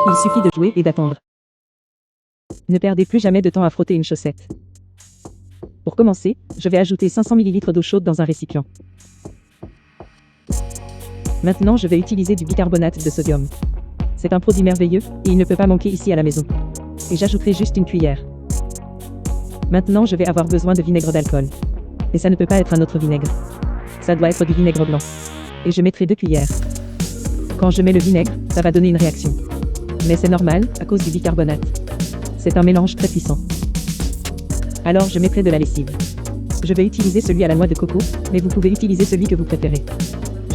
Il suffit de jouer et d'attendre. Ne perdez plus jamais de temps à frotter une chaussette. Pour commencer, je vais ajouter 500 ml d'eau chaude dans un récipient. Maintenant, je vais utiliser du bicarbonate de sodium. C'est un produit merveilleux, et il ne peut pas manquer ici à la maison. Et j'ajouterai juste une cuillère. Maintenant, je vais avoir besoin de vinaigre d'alcool. Et ça ne peut pas être un autre vinaigre. Ça doit être du vinaigre blanc. Et je mettrai 2 cuillères. Quand je mets le vinaigre, ça va donner une réaction. Mais c'est normal, à cause du bicarbonate. C'est un mélange très puissant. Alors je mettrai de la lessive. Je vais utiliser celui à la noix de coco, mais vous pouvez utiliser celui que vous préférez.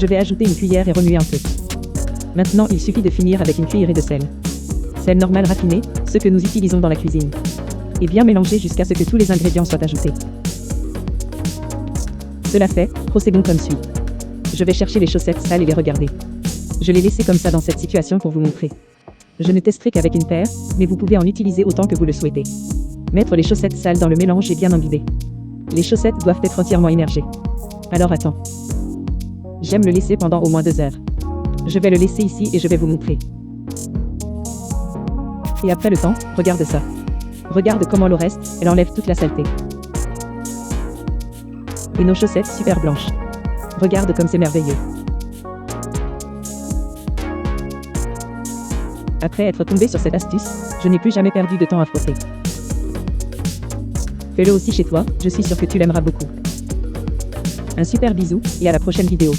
Je vais ajouter une cuillère et remuer un peu. Maintenant, il suffit de finir avec une cuillerée de sel. Sel normal raffiné, ce que nous utilisons dans la cuisine. Et bien mélanger jusqu'à ce que tous les ingrédients soient ajoutés. Cela fait, procédons comme suit. Je vais chercher les chaussettes sales et les regarder. Je les laisserai comme ça dans cette situation pour vous montrer. Je ne testerai qu'avec une paire, mais vous pouvez en utiliser autant que vous le souhaitez. Mettre les chaussettes sales dans le mélange et bien imbiber. Les chaussettes doivent être entièrement immergées. Alors attends. J'aime le laisser pendant au moins 2 heures. Je vais le laisser ici et je vais vous montrer. Et après le temps, regarde ça. Regarde comment l'eau reste, elle enlève toute la saleté. Et nos chaussettes super blanches. Regarde comme c'est merveilleux. Après être tombé sur cette astuce, je n'ai plus jamais perdu de temps à frotter. Fais-le aussi chez toi, je suis sûr que tu l'aimeras beaucoup. Un super bisou, et à la prochaine vidéo.